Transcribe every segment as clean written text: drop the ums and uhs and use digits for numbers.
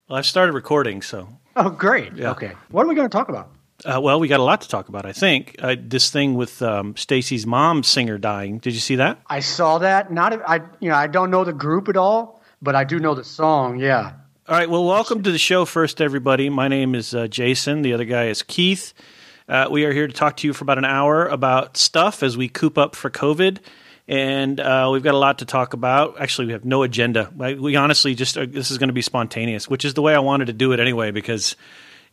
Well, I've started recording, so. Oh, great. Yeah. Okay. What are we going to talk about? Well, we got a lot to talk about, I think. This thing with Stacy's mom singer dying. Did you see that? I saw that. I don't know the group at all, but I do know the song. Yeah. All right. Well, welcome to the show first, everybody. My name is Jason. The other guy is Keith. We are here to talk to you for about an hour about stuff as we coop up for COVID. And we've got a lot to talk about. Actually, we have no agenda. We honestly just this is going to be spontaneous, which is the way I wanted to do it anyway. Because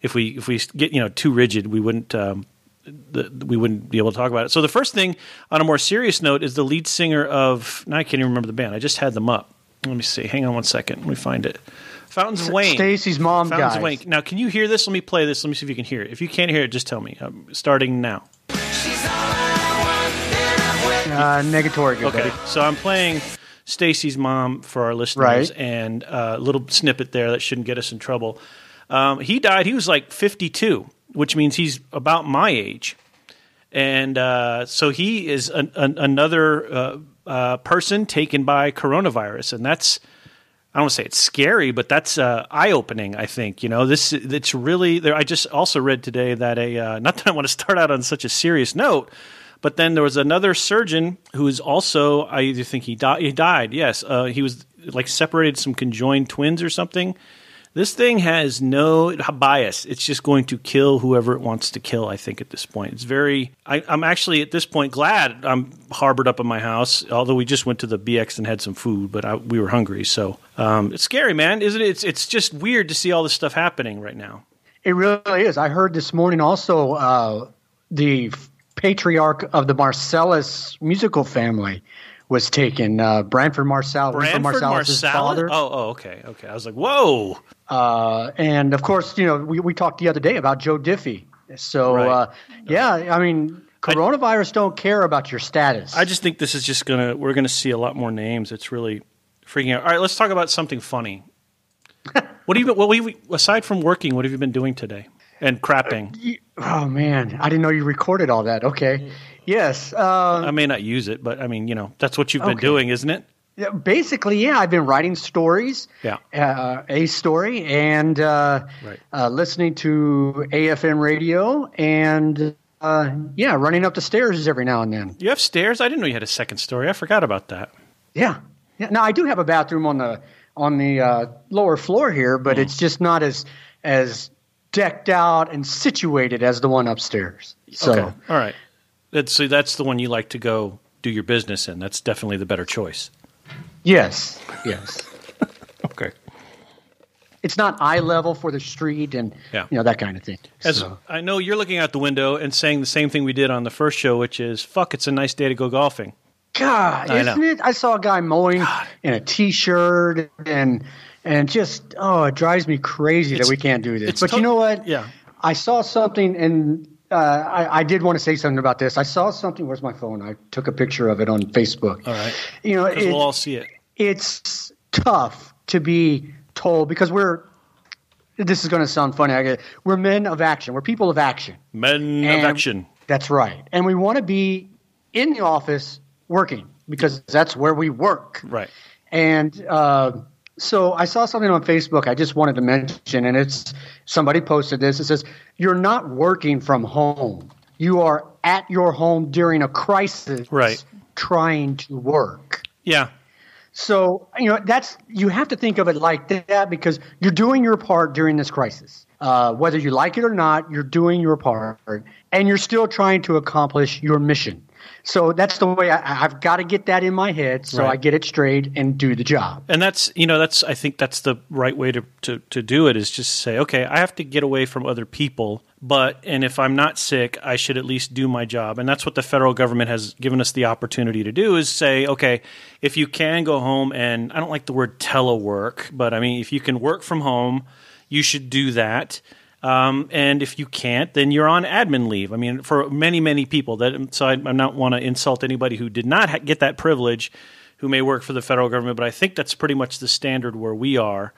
if we get too rigid, we wouldn't be able to talk about it. So the first thing, on a more serious note, is the lead singer of. Now I can't even remember the band. I just had them up. Let me see. Hang on one second. Let me find it. Fountains of Wayne. Stacy's mom, Fountains guys. of Wayne. Now, can you hear this? Let me play this. Let me see if you can hear it. If you can't hear it, just tell me. Starting now. Negatory. Good, Okay, buddy. so I'm playing Stacy's mom for our listeners, Right. and a little snippet there that shouldn't get us in trouble. He died. He was like 52, which means he's about my age, and so he is another person taken by coronavirus, and that's. I don't want to say it's scary, but that's eye-opening, I think. It's really there. I just also read today that not that I want to start out on such a serious note, but then there was another surgeon who is also, I either think he died. Yes, he was like separated some conjoined twins or something. This thing has no bias. It's just going to kill whoever it wants to kill, I think, at this point. It's very – I'm actually at this point glad I'm harbored up in my house, although we just went to the BX and had some food, but we were hungry. So it's scary, man, isn't it? It's just weird to see all this stuff happening right now. It really is. I heard this morning also the patriarch of the Marcellus musical family was taken. Branford Marsalis. Branford Marsalis' father. Oh, okay. I was like, whoa. And of course, we talked the other day about Joe Diffie. So, Right. I mean, coronavirus don't care about your status. I just think this is just we're gonna see a lot more names. It's really freaking out. All right, let's talk about something funny. Aside from working, what have you been doing today? And crapping. Oh man, I didn't know you recorded all that. Okay, yes. I may not use it, but I mean, that's what you've been doing, isn't it? Yeah, basically, yeah. I've been writing stories. Yeah. A story and listening to AFM radio and running up the stairs every now and then. You have stairs? I didn't know you had a second story. I forgot about that. Yeah. Now I do have a bathroom on the lower floor here, but it's just not as decked out and situated as the one upstairs. So, okay. All right. That's the one you like to go do your business in. That's definitely the better choice. Yes. Okay. It's not eye level for the street and that kind of thing. I know you're looking out the window and saying the same thing we did on the first show, which is, fuck, it's a nice day to go golfing. God, isn't it? I saw a guy mowing in a T-shirt and just, it drives me crazy that we can't do this. But you know what? Yeah. I saw something, and I did want to say something about this. I saw something. Where's my phone? I took a picture of it on Facebook. All right. Because we'll all see it. It's tough to be told because this is going to sound funny. We're men of action. We're people of action. Men of action. That's right. And we want to be in the office working because that's where we work. Right. And so I saw something on Facebook I just wanted to mention, and somebody posted this. It says, you're not working from home. You are at your home during a crisis trying to work. Yeah. So, you have to think of it like that because you're doing your part during this crisis. Whether you like it or not, you're doing your part, and you're still trying to accomplish your mission. So that's the way I've got to get that in my head so I get it straight and do the job. And I think that's the right way to do it is just say, okay, I have to get away from other people, and if I'm not sick, I should at least do my job. And that's what the federal government has given us the opportunity to do is say, okay, if you can go home and I don't like the word telework, but I mean, if you can work from home, you should do that. And if you can't, then you're on admin leave. I mean, for many, many people. So I not want to insult anybody who did not get that privilege who may work for the federal government, but I think that's pretty much the standard where we are.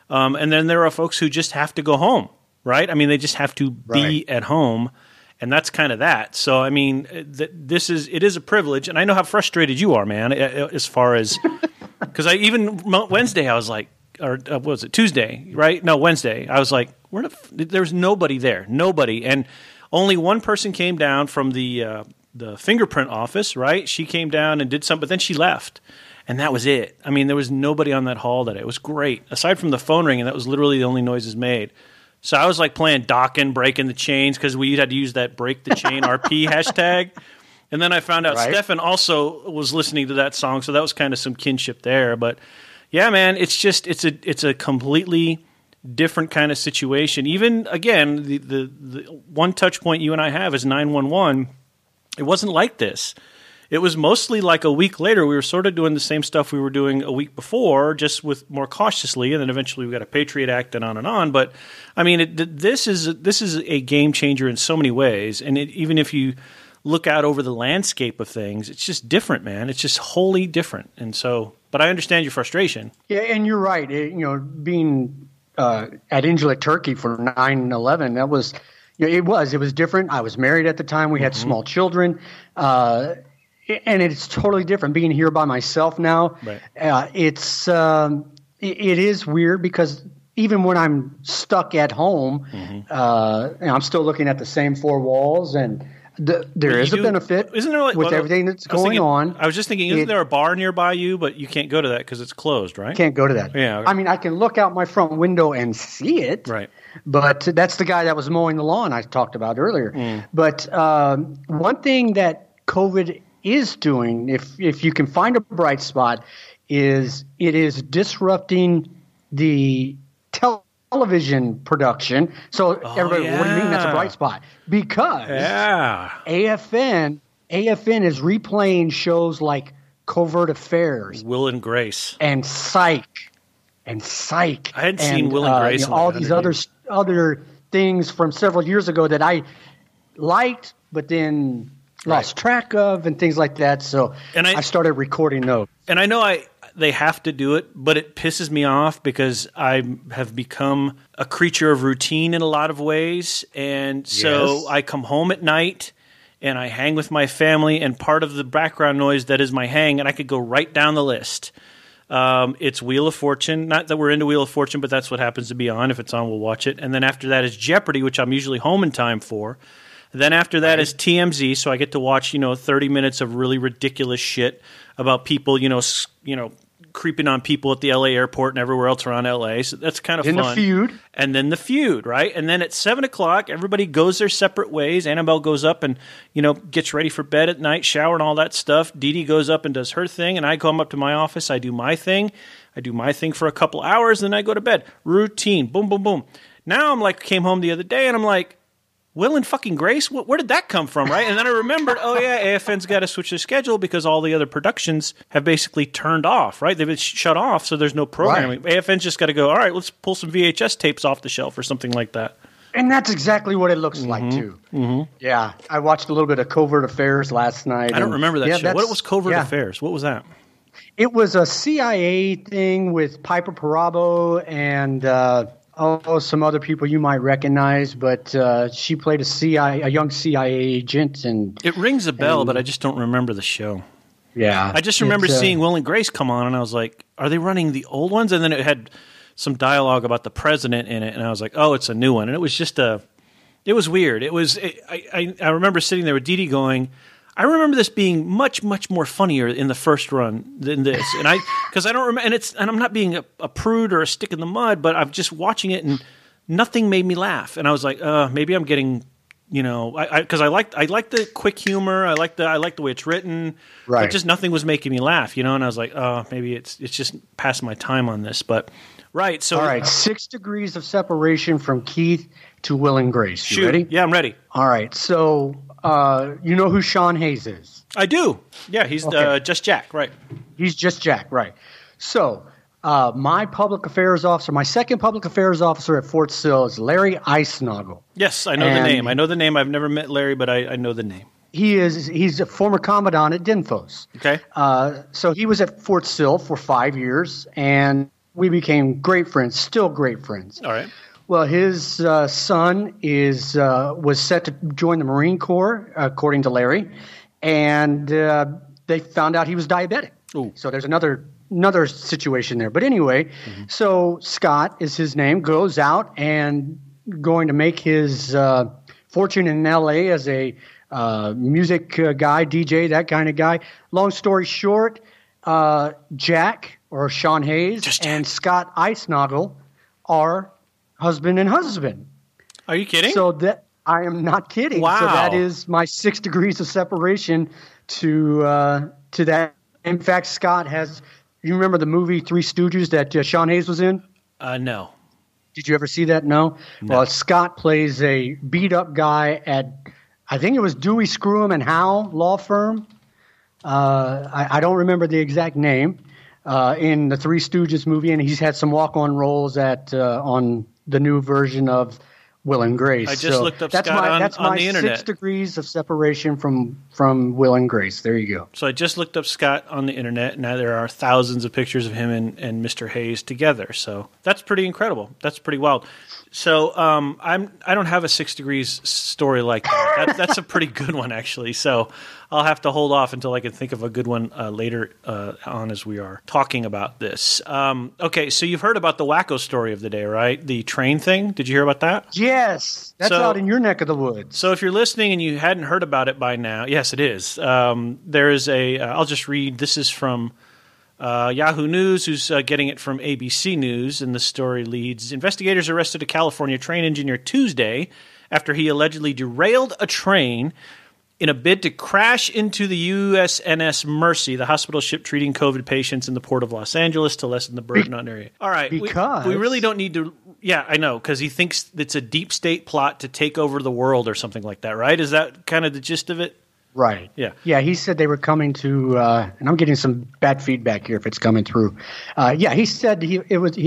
And then there are folks who just have to go home, right? I mean, they just have to be at home, and that's kind of that. So, I mean, it is a privilege, and I know how frustrated you are, man, as far as – because even Wednesday I was like, what was it, Tuesday, right? No, Wednesday. I was like, there's nobody there, nobody, and only one person came down from the fingerprint office, right? She came down and did something, but then she left. And that was it. I mean, there was nobody on that hall that day. It was great. Aside from the phone ringing, that was literally the only noises made. So I was like playing docking, breaking the chains, because we had to use that break the chain RP hashtag. And then I found out Stefan also was listening to that song, so that was kind of some kinship there. But yeah, man, it's a completely different kind of situation. Even, again, the one touch point you and I have is 911. It wasn't like this. It was mostly like a week later, we were sort of doing the same stuff we were doing a week before, just with more cautiously, and then eventually we got a Patriot Act and on and on. But I mean, this is a game changer in so many ways, and even if you look out over the landscape of things, it's just different, man. It's just wholly different, and so. But I understand your frustration. Yeah, and you're right. Being at Injalik, Turkey for 9/11, that was. It was different. I was married at the time. We had small children. And it's totally different being here by myself now. Right. It is weird because even when I'm stuck at home, I'm still looking at the same four walls, and there is a benefit. Isn't there with everything that's going on? I was just thinking, isn't there a bar nearby you, but you can't go to that because it's closed, right? Can't go to that. Yeah. Okay. I mean, I can look out my front window and see it. Right. But that's the guy that was mowing the lawn I talked about earlier. But one thing that COVID is doing, if you can find a bright spot, is it is disrupting the television production. So everybody, what do you mean that's a bright spot? Because AFN is replaying shows like Covert Affairs, Will and Grace, and Psych. I hadn't seen Will and Grace. All these other things from several years ago that I liked, but then lost track of, and things like that. So I started recording those. And I know they have to do it, but it pisses me off because I have become a creature of routine in a lot of ways. And so I come home at night and I hang with my family, and part of the background noise that is my hang, and I could go right down the list. It's Wheel of Fortune. Not that we're into Wheel of Fortune, but that's what happens to be on. If it's on, we'll watch it. And then after that is Jeopardy, which I'm usually home in time for. Then after that is TMZ, so I get to watch 30 minutes of really ridiculous shit about people creeping on people at the LA airport and everywhere else around LA. So that's kind of fun. The feud. And then the feud, right? And then at 7 o'clock, everybody goes their separate ways. Annabelle goes up and gets ready for bed at night, shower and all that stuff. Dee Dee goes up and does her thing, and I come up to my office. I do my thing. For a couple hours, and then I go to bed. Routine. Boom, boom, boom. Now came home the other day, and I'm like, Will and fucking Grace? Where did that come from, right? And then I remembered, AFN's got to switch their schedule because all the other productions have basically turned off, right? They've been shut off, so there's no programming. Right. AFN's just got to go, all right, let's pull some VHS tapes off the shelf or something like that. And that's exactly what it looks like, too. Mm-hmm. Yeah, I watched a little bit of Covert Affairs last night. I don't remember that show. What was Covert Affairs? What was that? It was a CIA thing with Piper Perabo and some other people you might recognize, but she played a young CIA agent, and it rings a bell, but I just don't remember the show. Yeah, I just remember seeing Will and Grace come on, and I was like, "Are they running the old ones?" And then it had some dialogue about the president in it, and I was like, "Oh, it's a new one." And it was just it was weird. I remember sitting there with Dee Dee going, I remember this being much, much more funnier in the first run than this, because I don't remember, and I'm not being a prude or a stick in the mud, but I'm just watching it and nothing made me laugh, and I was like, maybe I'm getting, because I like the quick humor, I like the way it's written, right? But just nothing was making me laugh, and I was like, maybe it's just past my time on this, but right. So all right, 6 degrees of separation from Keith to Will and Grace. You ready? Yeah, I'm ready. All right, so. You know who Sean Hayes is? I do. Yeah, he's Just Jack, right. He's Just Jack, right. So my public affairs officer, my second public affairs officer at Fort Sill is Larry Eisnagel. Yes, I know the name. I know the name. I've never met Larry, but I know the name. He's a former commandant at Dinfos. Okay. So he was at Fort Sill for 5 years, and we became great friends, still great friends. All right. Well, his son was set to join the Marine Corps, according to Larry, and they found out he was diabetic. Ooh. So there's another another situation there. But anyway, so Scott is his name, goes out and going to make his fortune in L.A. as a music guy, DJ, that kind of guy. Long story short, Jack, or Sean Hayes, and Scott Icenoggle are husband and husband. Are you kidding? So that I am not kidding. Wow. So that is my 6 degrees of separation to that. In fact, Scott has. You remember the movie Three Stooges that Sean Hayes was in? No. Did you ever see that? No. Well, Scott plays a beat up guy at, I think it was Dewey, Screwham and Howe law firm. I don't remember the exact name in the Three Stooges movie, and he's had some walk on roles at on the new version of Will and Grace. I just looked up Scott on the internet. 6 degrees of separation from Will and Grace. There you go. So I just looked up Scott on the internet, and now there are thousands of pictures of him and Mr. Hayes together. So that's pretty incredible. That's pretty wild. So I don't have a 6 degrees story like that. That's a pretty good one, actually. So I'll have to hold off until I can think of a good one later on as we are talking about this. Okay, so you've heard about the wacko story of the day, right? The train thing. Did you hear about that? Yes, that's out in your neck of the woods. So if you're listening and you hadn't heard about it by now, yes, it is. There is a. I'll just read. This is from Yahoo News, who's getting it from ABC News, and the story leads: investigators arrested a California train engineer Tuesday after he allegedly derailed a train in a bid to crash into the USNS Mercy, the hospital ship treating COVID patients in the port of Los Angeles to lessen the burden on the area. All right. Because we really don't need to... Yeah, I know, because he thinks it's a deep state plot to take over the world or something like that, right? Is that kind of the gist of it? Right. Yeah. Yeah, he said they were coming to, and I'm getting some bad feedback here if it's coming through. Yeah, he said he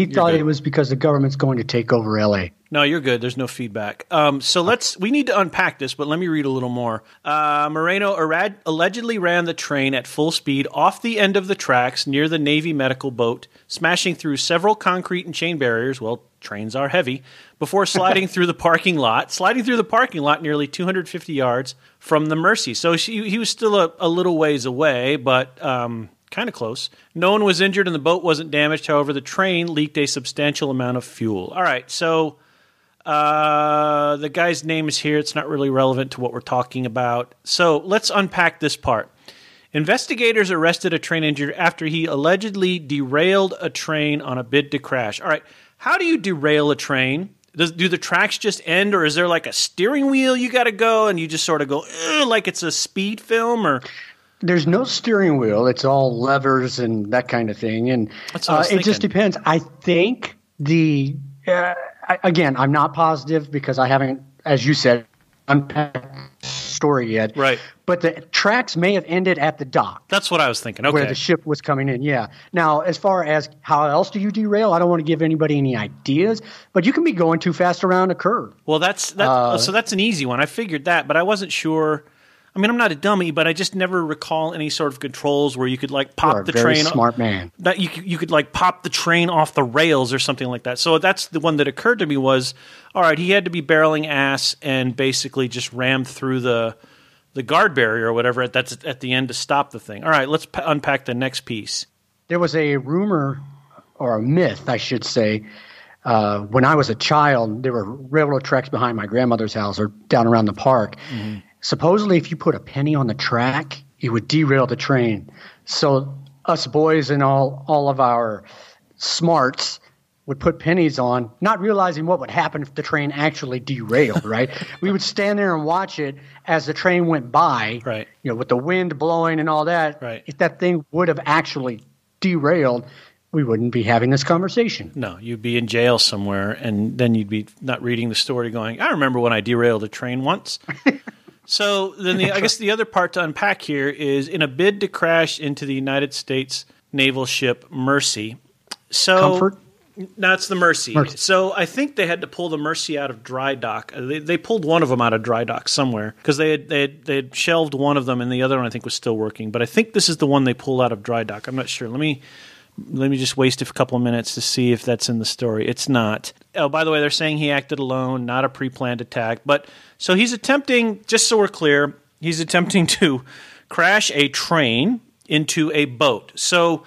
thought it was because the government's going to take over L.A. No, you're good. There's no feedback. So we need to unpack this, but let me read a little more. Moreno Rad allegedly ran the train at full speed off the end of the tracks near the Navy medical boat, smashing through several concrete and chain barriers. Well, trains are heavy. Before sliding through the parking lot nearly 250 yards from the Mercy. So he was still a little ways away, but kind of close. No one was injured and the boat wasn't damaged. However, the train leaked a substantial amount of fuel. All right, so the guy's name is here. It's not really relevant to what we're talking about. So let's unpack this part. Investigators arrested a train engineer after he allegedly derailed a train on a bid to crash. All right, how do you derail a train? Do the tracks just end, or is there like a steering wheel you got to go and you just sort of go like it's a speed film? Or there's no steering wheel; it's all levers and that kind of thing. And it just depends. I think again, I'm not positive because I haven't, as you said, unpacked the story yet. Right. But the tracks may have ended at the dock. That's what I was thinking. Okay. Where the ship was coming in, yeah. Now, as far as how else do you derail, I don't want to give anybody any ideas, but you can be going too fast around a curve. Well, so that's an easy one. I figured that, but I wasn't sure. I mean, I'm not a dummy, but I just never recall any sort of controls where you could like pop the train. Smart man. That you could like pop the train off the rails or something like that. So that's the one that occurred to me was, all right, he had to be barreling ass and basically just rammed through the guard barrier or whatever that's at the end to stop the thing. All right, let's unpack the next piece. There was a rumor, or a myth, I should say. When I was a child, there were railroad tracks behind my grandmother's house or down around the park. Mm-hmm. Supposedly, if you put a penny on the track, it would derail the train. So us boys and all of our smarts would put pennies on, not realizing what would happen if the train actually derailed, right? We would stand there and watch it as the train went by, right? With the wind blowing and all that. Right. If that thing would have actually derailed, we wouldn't be having this conversation. No, you'd be in jail somewhere, and then you'd be not reading the story going, I remember when I derailed a train once. So then I guess the other part to unpack here is in a bid to crash into the United States naval ship Mercy. So Comfort? No, it's the Mercy. So I think they had to pull the Mercy out of dry dock. They pulled one of them out of dry dock somewhere because they had shelved one of them and the other one I think was still working. But I think this is the one they pulled out of dry dock. I'm not sure. Let me just waste a couple of minutes to see if that's in the story. It's not. Oh, by the way, they're saying he acted alone, not a pre-planned attack. But so he's attempting, just so we're clear, he's attempting to crash a train into a boat. So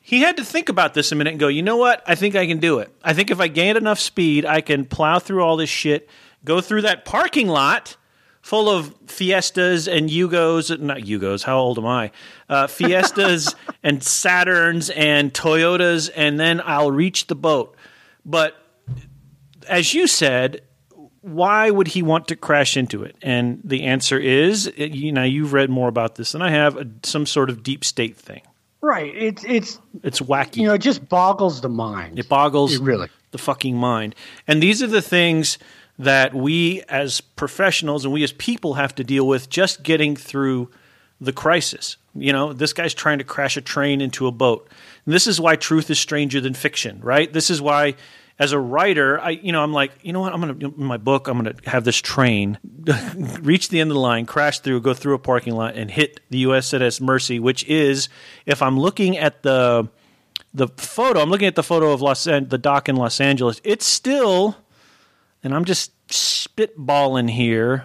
he had to think about this a minute and go, you know what? I think I can do it. I think if I gain enough speed, I can plow through all this shit, go through that parking lot full of Fiestas and Yugos, not Yugos, how old am I? Fiestas and Saturns and Toyotas, and then I'll reach the boat. But as you said, why would he want to crash into it? And the answer is, you've read more about this than I have, some sort of deep state thing. Right. It's wacky. It just boggles the mind. It boggles really the fucking mind. And these are the things that we as professionals and we as people have to deal with just getting through the crisis. This guy's trying to crash a train into a boat. And this is why truth is stranger than fiction, right? This is why, as a writer, I'm like, you know what? In my book, I'm going to have this train reach the end of the line, crash through, go through a parking lot, and hit the USS Mercy, which is, if I'm looking at the photo, I'm looking at the photo of the dock in Los Angeles, it's still, and I'm just spitballing here,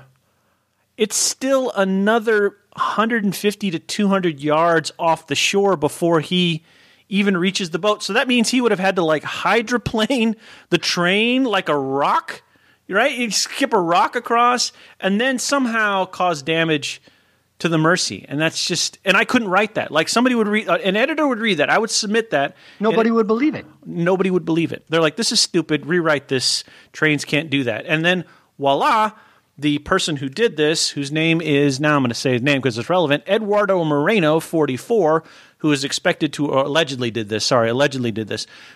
it's still another 150 to 200 yards off the shore before he even reaches the boat. So that means he would have had to hydroplane the train like a rock, right? He'd skip a rock across and then somehow cause damage to the Mercy. And that's just, and I couldn't write that. Somebody would read, an editor would read that. I would submit that. Nobody would believe it. Nobody would believe it. They're like, this is stupid. Rewrite this. Trains can't do that. And then voila, the person who did this, whose name is, now I'm going to say his name because it's relevant, Eduardo Moreno, 44, who is expected to, or allegedly did this,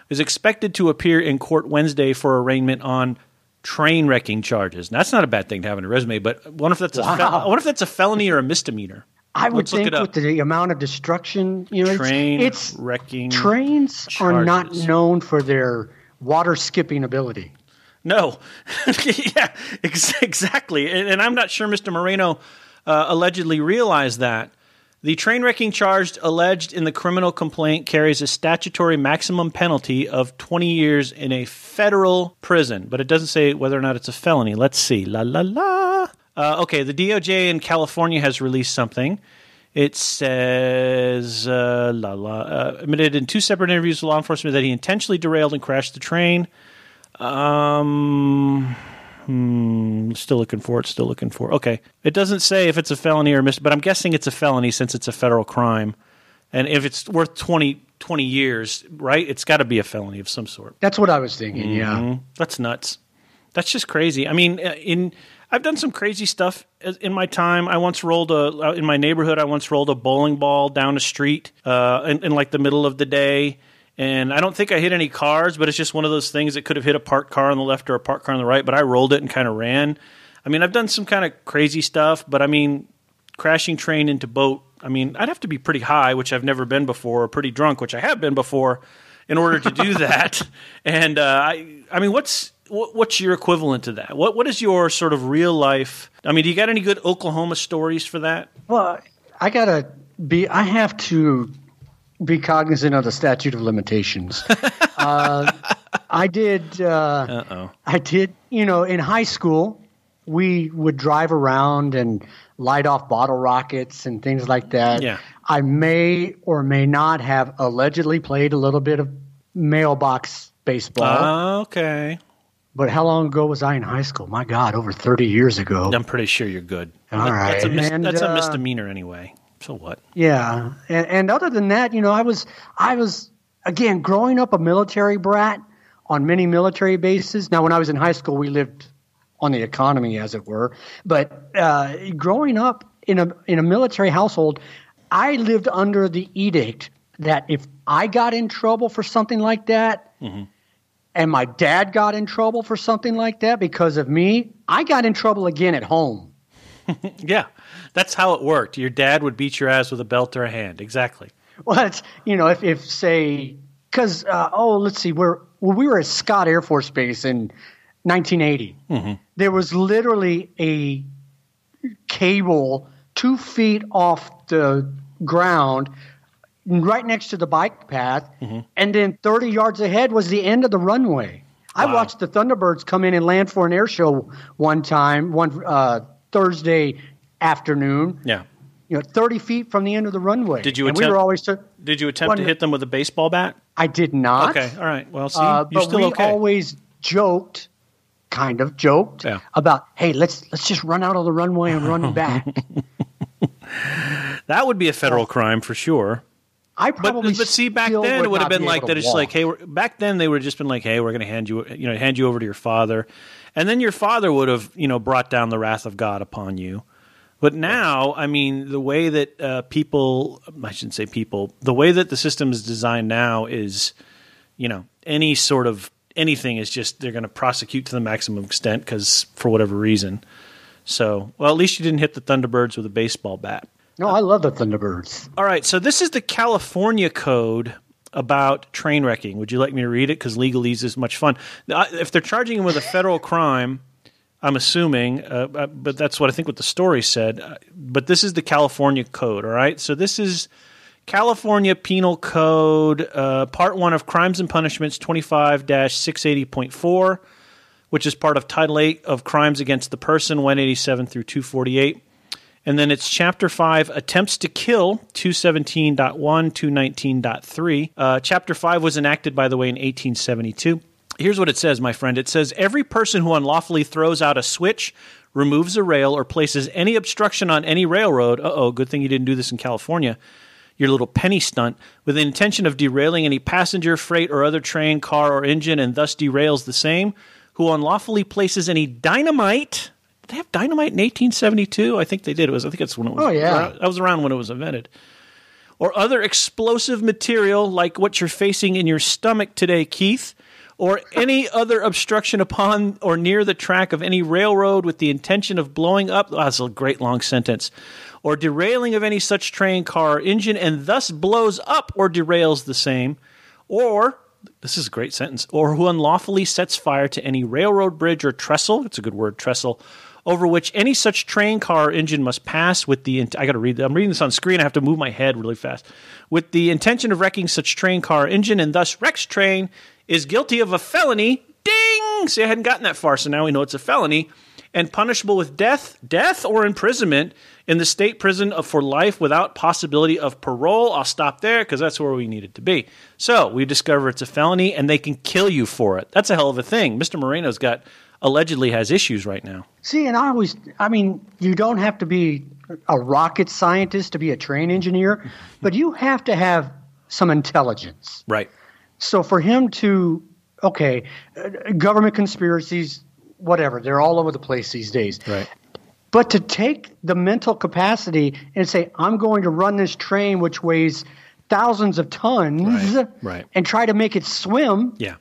is expected to appear in court Wednesday for arraignment on train wrecking charges. Now, that's not a bad thing to have on a resume, but I wonder if that's a felony or a misdemeanor. I would think with the amount of destruction, train wrecking trains charges are not known for their water skipping ability. No. Yeah, exactly. And I'm not sure Mr. Moreno allegedly realized that. The train wrecking charge alleged in the criminal complaint carries a statutory maximum penalty of 20 years in a federal prison, but it doesn't say whether or not it's a felony. Let's see. Okay, the DOJ in California has released something. It says, admitted in 2 separate interviews with law enforcement that he intentionally derailed and crashed the train. Still looking for it. Okay. It doesn't say if it's a felony or but I'm guessing it's a felony since it's a federal crime. And if it's worth 20 years, right, it's got to be a felony of some sort. That's what I was thinking, yeah. That's nuts. That's just crazy. I mean, I've done some crazy stuff in my time. I once rolled in my neighborhood, I once rolled a bowling ball down a street in the middle of the day. And I don't think I hit any cars, but it's just one of those things that could have hit a parked car on the left or a parked car on the right, but I rolled it and kind of ran. I mean, I've done some kind of crazy stuff, but I mean, crashing train into boat, I mean, I'd have to be pretty high, which I've never been before, or pretty drunk, which I have been before, in order to do that. And I mean, what's your equivalent to that? What is your sort of real life? I mean, do you got any good Oklahoma stories for that? Well, I have to be cognizant of the statute of limitations. I did, in high school, we would drive around and light off bottle rockets and things like that. Yeah. I may or may not have allegedly played a little bit of mailbox baseball. Okay. But how long ago was I in high school? My God, over 30 years ago. I'm pretty sure you're good. All right. That's a misdemeanor anyway. So what? Yeah. And other than that, I was, again, growing up a military brat on many military bases. Now, when I was in high school, we lived on the economy, as it were. But growing up in a military household, I lived under the edict that if I got in trouble for something like that, and my dad got in trouble for something like that because of me, I got in trouble again at home. Yeah, that's how it worked. Your dad would beat your ass with a belt or a hand. Exactly. Well, it's, if say, because, let's see, we were at Scott Air Force Base in 1980. There was literally a cable 2 feet off the ground right next to the bike path, and then 30 yards ahead was the end of the runway. Wow. I watched the Thunderbirds come in and land for an air show one Thursday afternoon. Yeah. 30 feet from the end of the runway. Did you and attempt? We were always did you attempt to hit them with a baseball bat? I did not. Okay, all right. Well, see, you're but still we okay. always joked about, hey, let's just run out of the runway and run back. That would be a federal crime for sure. But see, back then it would have been like that. It's like, hey, back then they would have just been like, hey, we're going to hand you over to your father, and then your father would have brought down the wrath of God upon you. But now, I mean, the way that people, I shouldn't say people, the way that the system is designed now is, any sort of anything is just they're going to prosecute to the maximum extent because for whatever reason. So, well, at least you didn't hit the Thunderbirds with a baseball bat. No, I love the Thunderbirds. All right, so this is the California code about train wrecking. Would you like me to read it? Because legalese is much fun. If they're charging him with a federal crime, I'm assuming, but that's what I think what the story said. But this is the California code, all right? So this is California Penal Code, Part 1 of Crimes and Punishments 25-680.4, which is part of Title 8 of Crimes Against the Person, 187 through 248. And then it's Chapter 5, Attempts to Kill, 217.1, 219.3. Chapter 5 was enacted, by the way, in 1872. Here's what it says, my friend. It says, every person who unlawfully throws out a switch, removes a rail, or places any obstruction on any railroad, good thing you didn't do this in California, your little penny stunt, with the intention of derailing any passenger, freight, or other train, car, or engine, and thus derails the same, who unlawfully places any dynamite. Did they have dynamite in 1872? I think they did. I think that's when it was. Oh, yeah. That was around when it was invented. Or other explosive material like what you're facing in your stomach today, Keith, or any other obstruction upon or near the track of any railroad with the intention of blowing up. Oh, that's a great long sentence. Or derailing of any such train, car, or engine, and thus blows up or derails the same. Or, this is a great sentence, or who unlawfully sets fire to any railroad bridge or trestle, it's a good word, trestle, over which any such train, car, or engine must pass with the, I got to read, I'm reading this on screen, I have to move my head really fast, with the intention of wrecking such train, car, or engine, and thus wrecks train, is guilty of a felony. Ding! See, I hadn't gotten that far, so now we know it's a felony, and punishable with death or imprisonment in the state prison for life without possibility of parole. I'll stop there because that's where we need it to be. So we discover it's a felony, and they can kill you for it. That's a hell of a thing. Mr. Moreno's allegedly has issues right now. See, and you don't have to be a rocket scientist to be a train engineer, but you have to have some intelligence. Right. So for him to, government conspiracies, whatever, they're all over the place these days. Right. But to take the mental capacity and say, I'm going to run this train which weighs thousands of tons right. and try to make it swim. Yeah.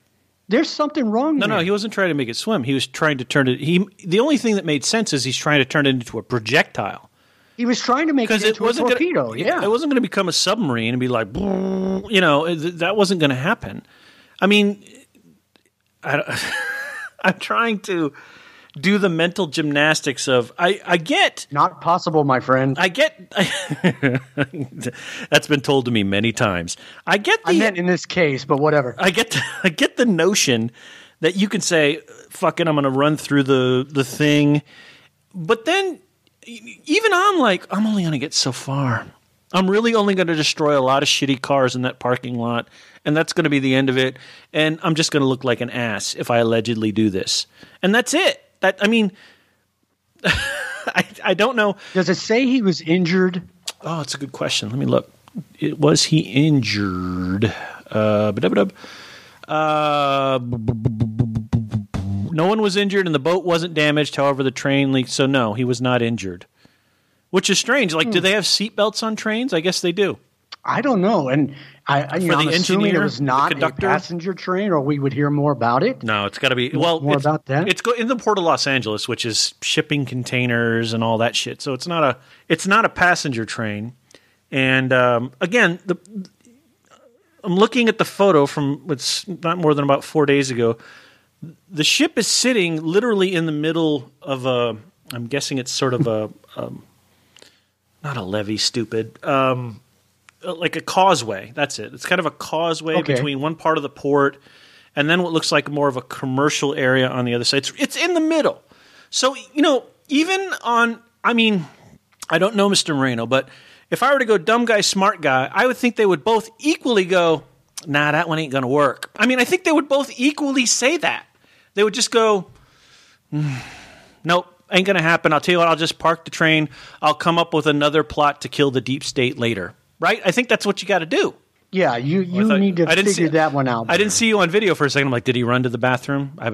There's something wrong there. No, he wasn't trying to make it swim. He was trying to turn it. The only thing that made sense is he's trying to turn it into a projectile. He was trying to make it into a torpedo. It wasn't going to become a submarine and be like, that wasn't going to happen. I mean, I'm trying to do the mental gymnastics of I get not possible, my friend. I get that's been told to me many times. I meant in this case, but whatever. I get the notion that you can say, "Fuck it, I'm going to run through the thing," but then even I'm only going to get so far. I'm really only going to destroy a lot of shitty cars in that parking lot, and that's going to be the end of it. And I'm just going to look like an ass if I allegedly do this, and that's it. I don't know. Does it say he was injured? Oh, it's a good question. Let me look. Was he injured? No one was injured, and the boat wasn't damaged. However, the train leaked, so no, he was not injured. Which is strange. Do they have seatbelts on trains? I guess they do. I don't know. And I'm assuming it was not a passenger train, or we would hear more about it. No, it's got to be more about that. It's in the port of Los Angeles, which is shipping containers and all that shit. So it's not a passenger train. And again, I'm looking at the photo from it's not more than about 4 days ago. The ship is sitting literally in the middle of I'm guessing it's sort of not a levee, stupid. Like a causeway. That's it. It's kind of a causeway between one part of the port and then what looks like more of a commercial area on the other side. It's in the middle. So, even on, I don't know Mr. Moreno, but if I were to go dumb guy, smart guy, I would think they would both equally go, nah, that one ain't going to work. I mean, I think they would both equally say that. They would just go, nope, ain't going to happen. I'll tell you what, I'll just park the train. I'll come up with another plot to kill the deep state later. Right? I think that's what you got to do. Yeah, you need to figure that one out. I didn't see you on video for a second. I'm like, did he run to the bathroom? I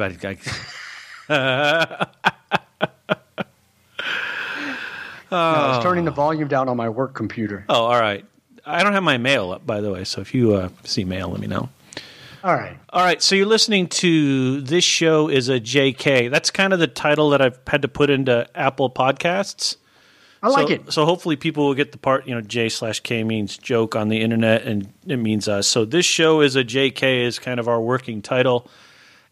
I was turning the volume down on my work computer. Oh, all right. I don't have my mail up, by the way, so if you see mail, let me know. All right. All right, so you're listening to This Show is a JK. That's kind of the title that I've had to put into Apple Podcasts. I like it. So hopefully people will get the part, J/K means joke on the internet, and it means us. So This Show is a JK is kind of our working title.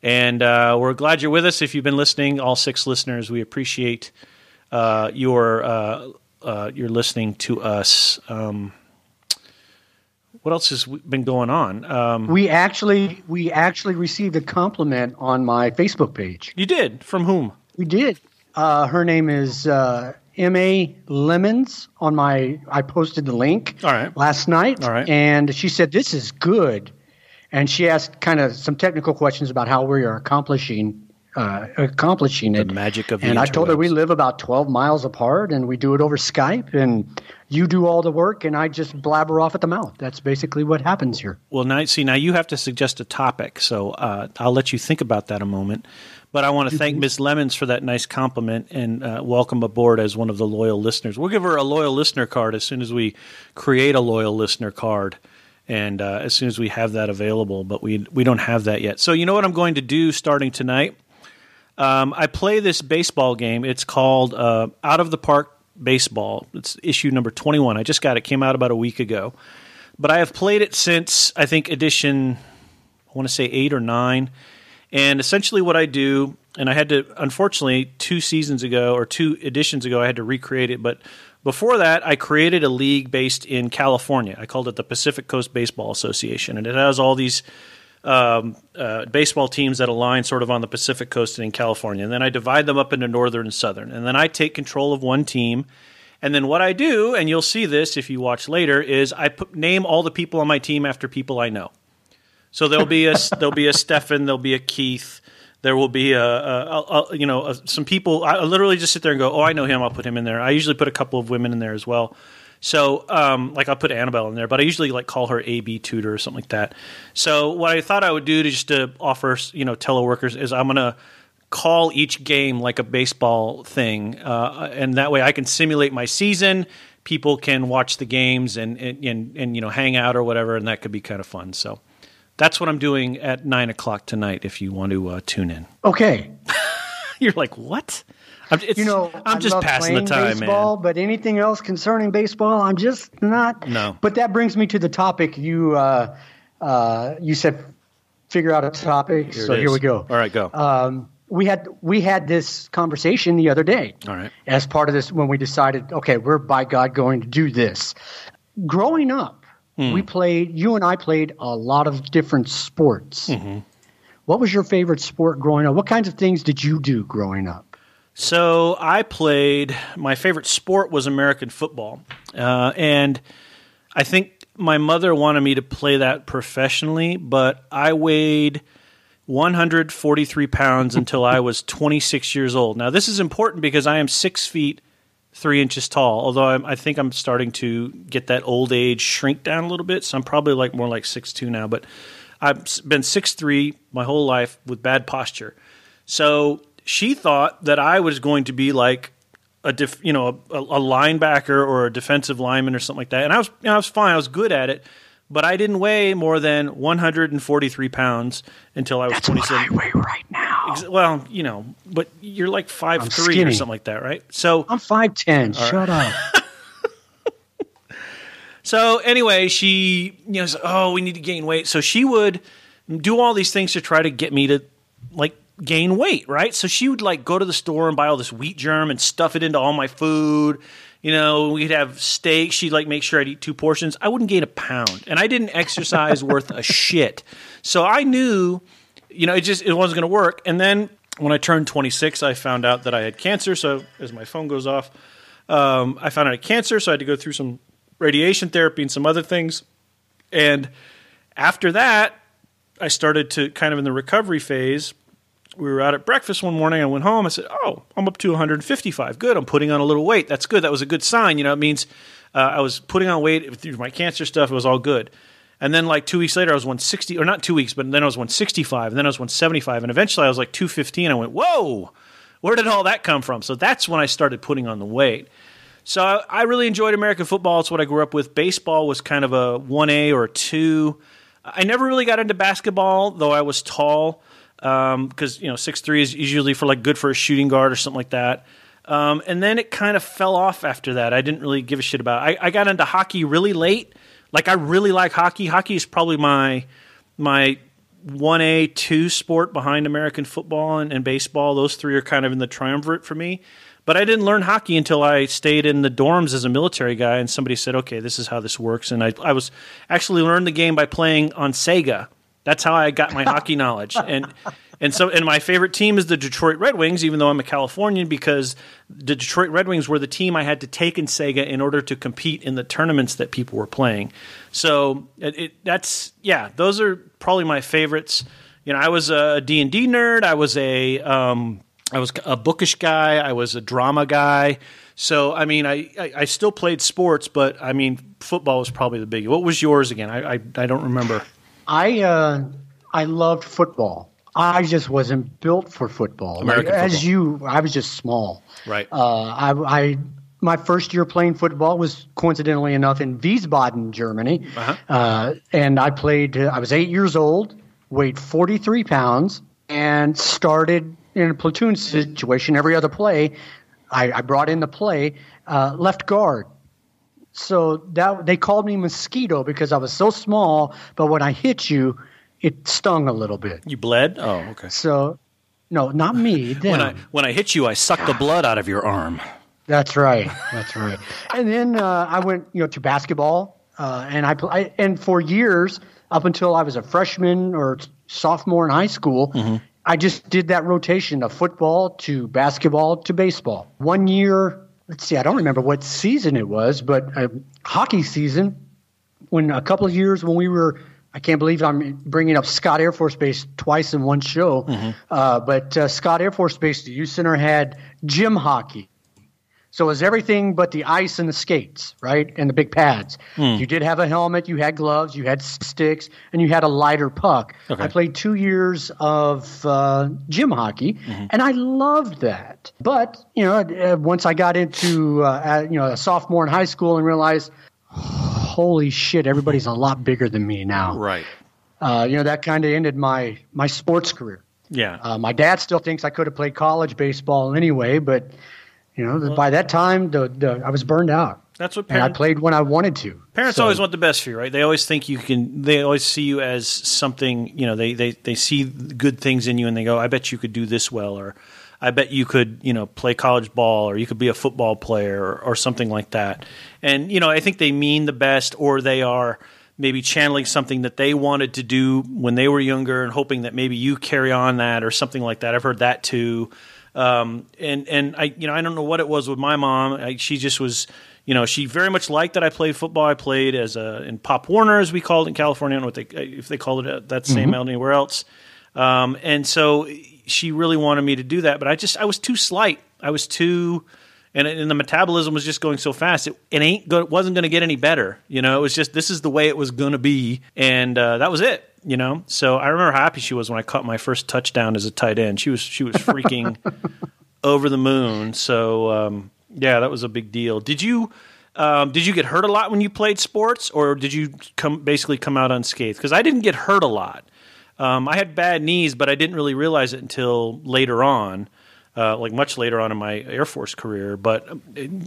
And we're glad you're with us. If you've been listening, all 6 listeners, we appreciate your listening to us. What else has been going on? We actually received a compliment on my Facebook page. You did? From whom? We did. Her name is M.A. Lemons. I posted the link last night. All right. And she said, this is good. And she asked kind of some technical questions about how we are accomplishing it. The magic of the And I interwebs. told her we live about 12 miles apart, and we do it over Skype, and you do all the work, and I just blabber off at the mouth. That's basically what happens here. Well, now you have to suggest a topic, so I'll let you think about that a moment. But I want to thank Ms. Lemons for that nice compliment and welcome aboard as one of the loyal listeners. We'll give her a loyal listener card as soon as we create a loyal listener card. And as soon as we have that available, but we don't have that yet. So you know what I'm going to do starting tonight? I play this baseball game. It's called Out of the Park Baseball. It's issue number 21. I just got it. Came out about a week ago. But I have played it since, I think, edition, I want to say 8 or 9. And essentially what I do, and I had to, unfortunately, 2 seasons ago or 2 editions ago, I had to recreate it. But before that, I created a league based in California. I called it the Pacific Coast Baseball Association, and it has all these baseball teams that align sort of on the Pacific Coast and in California. And then I divide them up into Northern and Southern. And then I take control of one team. And then what I do, and you'll see this if you watch later, is I name all the people on my team after people I know. So there'll be a Stefan, there'll be a Keith. There will be some people. I literally just sit there and go, oh, I know him. I'll put him in there. I usually put a couple of women in there as well. So I'll put Annabelle in there, but I usually call her A/B tutor or something like that. So what I thought I would do to offer teleworkers is I'm going to call each game like a baseball thing, and that way I can simulate my season. People can watch the games and hang out or whatever, and that could be kind of fun. So. That's what I'm doing at 9 o'clock tonight if you want to tune in. Okay. You're like, what? I'm just passing the time, baseball, man. But anything else concerning baseball, I'm just not. No. But that brings me to the topic. You said figure out a topic. Here we go. All right, go. We had this conversation the other day. All right. As part of this, when we decided, okay, we're by God going to do this. Growing up, you and I played a lot of different sports. Mm-hmm. What was your favorite sport growing up? What kinds of things did you do growing up? So my favorite sport was American football. And I think my mother wanted me to play that professionally, but I weighed 143 pounds until I was 26 years old. Now, this is important because I am 6 feet 3 inches tall, although I think I'm starting to get that old age shrink down a little bit, so I'm probably more like 6'2" now, but I've been 6'3" my whole life with bad posture. So she thought that I was going to be like a linebacker or a defensive lineman or something like that, and I was fine. I was good at it, but I didn't weigh more than 143 pounds until I was 27. That's what I weigh right now. Well, but you're like 5'3" or something like that, right? So I'm 5'10". Shut up. So anyway, she said, oh, we need to gain weight. So she would do all these things to try to get me to gain weight, right? So she would go to the store and buy all this wheat germ and stuff it into all my food. We'd have steak. She'd make sure I'd eat 2 portions. I wouldn't gain a pound, and I didn't exercise worth a shit. So I knew, it wasn't going to work. And then when I turned 26, I found out that I had cancer. So as my phone goes off, I found out I had cancer, so I had to go through some radiation therapy and some other things. And after that, I started to kind of in the recovery phase. We were out at breakfast one morning. I went home. I said, I'm up to 155. Good. I'm putting on a little weight. That's good. That was a good sign. It means I was putting on weight through my cancer stuff. It was all good. And then like 2 weeks later, I was 160, or not 2 weeks, but then I was 165, and then I was 175. And eventually I was like 215. I went, whoa, where did all that come from? So that's when I started putting on the weight. So I really enjoyed American football. It's what I grew up with. Baseball was kind of a 1A or a 2. I never really got into basketball, though I was tall. Because 6'3" is usually for good for a shooting guard or something like that. And then it kind of fell off after that. I didn't really give a shit about it. I got into hockey really late. I really like hockey. Hockey is probably my 1A, 2 sport behind American football and baseball. Those three are kind of in the triumvirate for me. But I didn't learn hockey until I stayed in the dorms as a military guy, and somebody said, okay, this is how this works. And I was actually learned the game by playing on Sega. That's how I got my hockey knowledge. And my favorite team is the Detroit Red Wings, even though I'm a Californian, because the Detroit Red Wings were the team I had to take in Sega in order to compete in the tournaments that people were playing. So those are probably my favorites. I was a D&D nerd. I was a bookish guy. I was a drama guy. So, I still played sports, but, football was probably the biggie. What was yours again? I don't remember. I loved football. I just wasn't built for football. American football. I was just small. Right. My first year playing football was coincidentally enough in Wiesbaden, Germany. Uh-huh. And I played. I was 8 years old, weighed 43 pounds, and started in a platoon situation. Every other play, I brought in the play left guard. So they called me Mosquito because I was so small, but when I hit you, it stung a little bit. You bled? Oh, okay. So, no, not me. When I hit you, I sucked the blood out of your arm. That's right. And then I went, to basketball, and for years, up until I was a freshman or sophomore in high school, mm-hmm. I just did that rotation of football to basketball to baseball. 1 year. Let's see, I don't remember what season it was, but hockey season, when a couple of years when we were, I can't believe I'm bringing up Scott Air Force Base twice in one show, mm-hmm. But Scott Air Force Base, the youth center had gym hockey. So it was everything but the ice and the skates, right, and the big pads. You did have a helmet, you had gloves, you had sticks, and you had a lighter puck. Okay. I played 2 years of gym hockey, mm-hmm. and I loved that. But, once I got into, a sophomore in high school and realized, holy shit, everybody's a lot bigger than me now. Right. That kind of ended my sports career. Yeah. My dad still thinks I could have played college baseball anyway, but... by that time, I was burned out. That's what parents. And I played when I wanted to. Parents always want the best for you, right? They always think you can. They always see you as something. They see good things in you, and they go, "I bet you could do this well," or "I bet you could, play college ball, or you could be a football player, or something like that." And I think they mean the best, or they are maybe channeling something that they wanted to do when they were younger, and hoping that maybe you carry on that, or something like that. I've heard that too. And I don't know what it was with my mom. She just was, she very much liked that I played football. I played in Pop Warner, as we called it in California. I don't know if they called it that same mm-hmm. out anywhere else. And so she really wanted me to do that, but I was too slight. I was too, and the metabolism was just going so fast. It wasn't going to get any better. It was just, this is the way it was going to be. And, that was it. So I remember how happy she was when I caught my first touchdown as a tight end. She was freaking over the moon. So that was a big deal. Did you get hurt a lot when you played sports, or did you basically come out unscathed? Because I didn't get hurt a lot. I had bad knees, but I didn't really realize it until later on, much later on in my Air Force career. But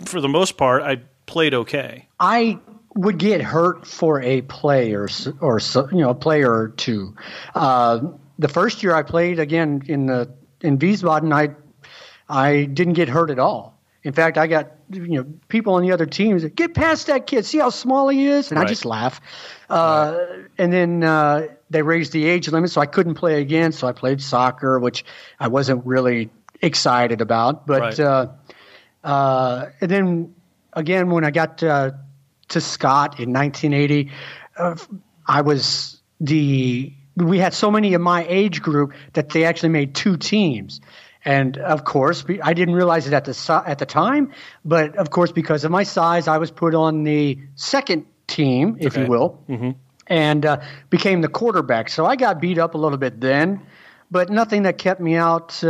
for the most part, I played okay. I would get hurt for a play or a player or two. The first year I played again in Wiesbaden, I didn't get hurt at all. In fact, I got people on the other teams, get past that kid, see how small he is, and right. I just laugh. And then they raised the age limit, so I couldn't play again. So I played soccer, which I wasn't really excited about, but. Right. And then again, when I got to Scott in 1980, we had so many in my age group that they actually made 2 teams. And of course, I didn't realize it at the time, but of course, because of my size, I was put on the second team, if you will, and became the quarterback. So I got beat up a little bit then, but nothing that kept me out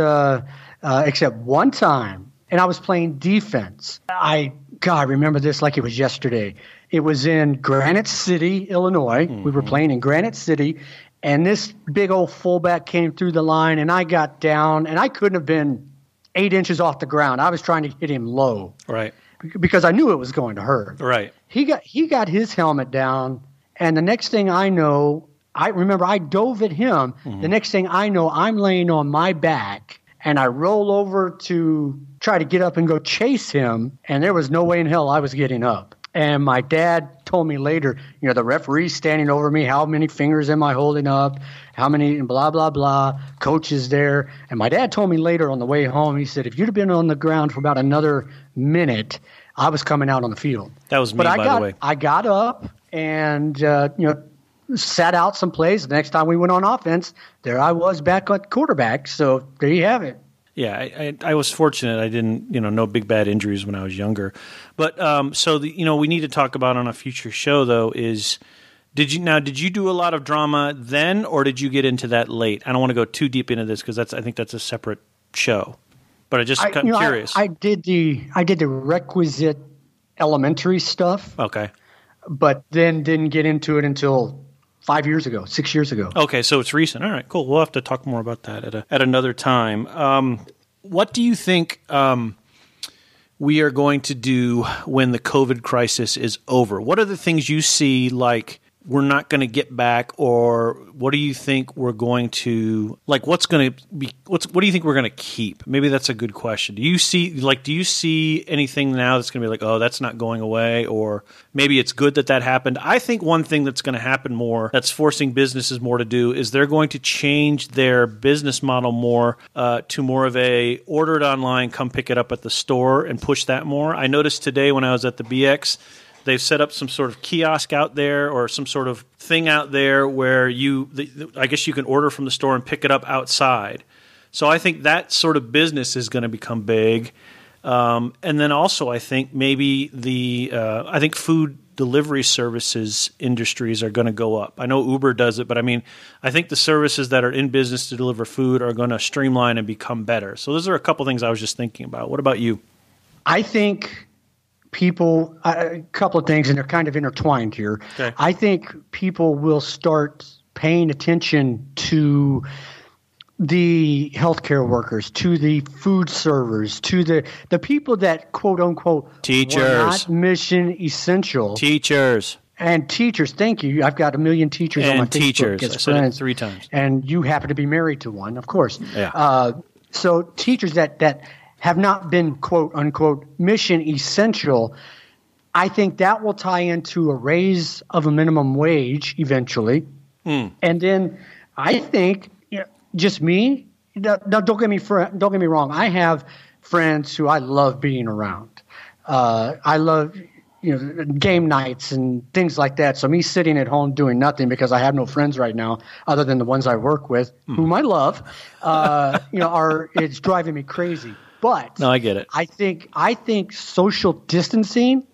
except one time. And I was playing defense. I remember this like it was yesterday. It was in Granite City, Illinois. We were playing in Granite City. And this big old fullback came through the line, and I got down, and I couldn't have been 8 inches off the ground. I was trying to hit him low, right? Because I knew it was going to hurt. Right. He got his helmet down, and the next thing I know, I remember I dove at him. The next thing I know, I'm laying on my back, and I roll over to try to get up and go chase him, and there was no way in hell I was getting up. And my dad told me later, the referee's standing over me, how many fingers am I holding up, how many, and blah, blah, blah, coach is there. And my dad told me later on the way home, he said, if you'd have been on the ground for about another minute, I was coming out on the field. That was me, by the way. I got up and, sat out some plays. The next time we went on offense, there I was back at quarterback. So there you have it. Yeah, I was fortunate. I didn't, no big bad injuries when I was younger. But we need to talk about on a future show though is, did you do a lot of drama then, or did you get into that late? I don't want to go too deep into this because I think that's a separate show. But I'm curious. I did the requisite elementary stuff. Okay, but then didn't get into it until 6 years ago. Okay, so it's recent. All right, cool. We'll have to talk more about that at another time. What do you think we are going to do when the COVID crisis is over? What are the things you see like we're not going to get back, or what do you think we're going to what do you think we're going to keep? Maybe that's a good question. Do you see anything now that's going to be like, oh, that's not going away, or maybe it's good that happened? I think one thing that's going to happen more, that's forcing businesses more to do, is they're going to change their business model more to more of a order it online, come pick it up at the store, and push that more. I noticed today when I was at the BX, they've set up some sort of kiosk out there or some sort of thing out there where I guess you can order from the store and pick it up outside. So I think that sort of business is going to become big. And then also I think maybe I think food delivery services industries are going to go up. I know Uber does it, but I think the services that are in business to deliver food are going to streamline and become better. So those are a couple things I was just thinking about. What about you? I think people, a couple of things, and they're kind of intertwined here. Okay. I think people will start paying attention to the healthcare workers, to the food servers, to the people that, quote unquote, teachers, were not mission essential. Teachers. And teachers, thank you. I've got 1 million teachers on my Facebook as friends. I said it 3 times. And you happen to be married to one, of course. Yeah. So teachers that have not been, quote unquote, mission essential, I think that will tie into a raise of a minimum wage eventually. And then I think, just me, don't get me wrong. I have friends who I love being around. I love game nights and things like that. So me sitting at home doing nothing because I have no friends right now other than the ones I work with, whom I love, it's driving me crazy. But no, I get it. I think social distancing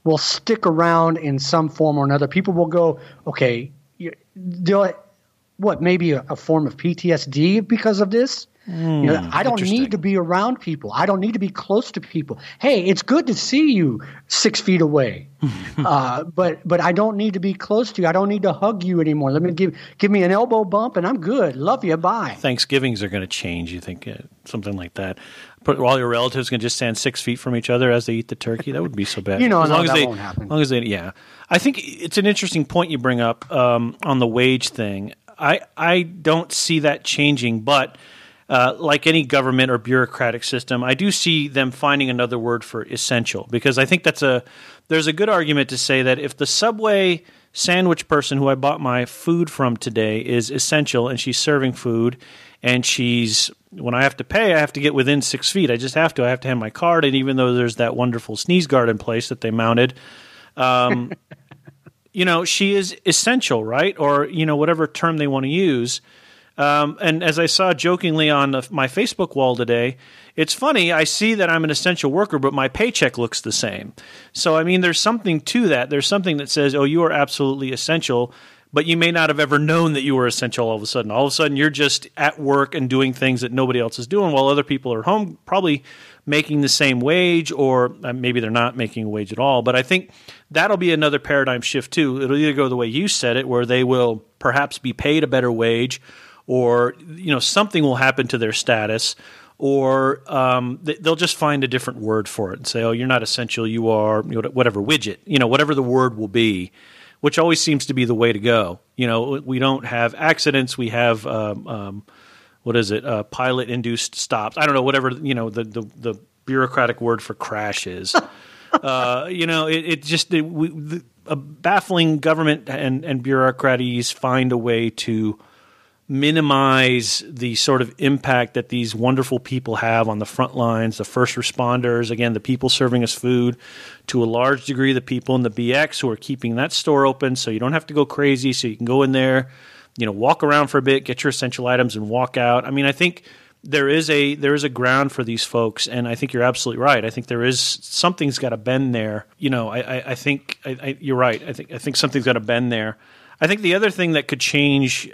will stick around in some form or another. People will go, okay, maybe a form of PTSD because of this? I don't need to be around people. I don't need to be close to people. Hey, it's good to see you 6 feet away, but I don't need to be close to you. I don't need to hug you anymore. Let me give me an elbow bump, and I'm good. Love you. Bye. Thanksgivings are going to change. You think something like that? All your relatives can just stand 6 feet from each other as they eat the turkey. That would be so bad. As long as that won't happen. As long as yeah. I think it's an interesting point you bring up on the wage thing. I don't see that changing, but. Like any government or bureaucratic system, I do see them finding another word for essential, because I think there's a good argument to say that if the subway sandwich person who I bought my food from today is essential, and she's serving food, and when I have to pay, I have to get within 6 feet. I just have to. I have to have my card, and even though there's that wonderful sneeze guard in place that they mounted, she is essential, right? Or, whatever term they want to use. And as I saw jokingly on my Facebook wall today, it's funny, I see that I'm an essential worker, but my paycheck looks the same. So, there's something to that. There's something that says, oh, you are absolutely essential, but you may not have ever known that you were essential all of a sudden. All of a sudden, you're just at work and doing things that nobody else is doing while other people are home, probably making the same wage, or maybe they're not making a wage at all. But I think that'll be another paradigm shift, too. It'll either go the way you said it, where they will perhaps be paid a better wage, or something will happen to their status, or they'll just find a different word for it and say, oh, you're not essential, you are whatever widget, whatever the word will be, which always seems to be the way to go. We don't have accidents, we have pilot-induced stops. I don't know, whatever the bureaucratic word for crash is. Baffling government and bureaucracies find a way to minimize the sort of impact that these wonderful people have on the front lines, the first responders, again, the people serving us food, to a large degree the people in the BX who are keeping that store open so you don't have to go crazy, so you can go in there, walk around for a bit, get your essential items and walk out. I think there is a ground for these folks, and I think you're absolutely right. I think something's got to bend there. I think you're right. I think something's got to bend there. I think the other thing that could change,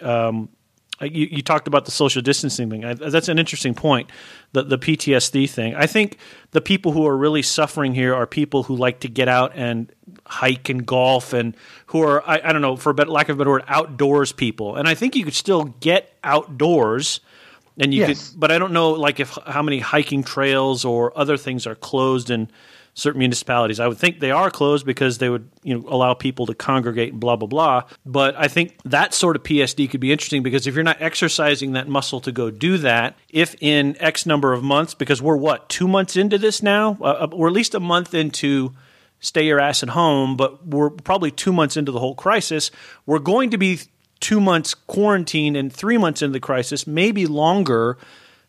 you talked about the social distancing thing. That's an interesting point, the PTSD thing. I think the people who are really suffering here are people who like to get out and hike and golf, and who are, I don't know, for lack of a better word, outdoors people. And I think you could still get outdoors, and you could, but I don't know how many hiking trails or other things are closed in certain municipalities. I would think they are closed because they would allow people to congregate and blah, blah, blah. But I think that sort of PSD could be interesting, because if you're not exercising that muscle to go do that, if in X number of months, because we're 2 months into this now, or at least a month into stay your ass at home, but we're probably 2 months into the whole crisis, we're going to be 2 months quarantine and 3 months into the crisis, maybe longer.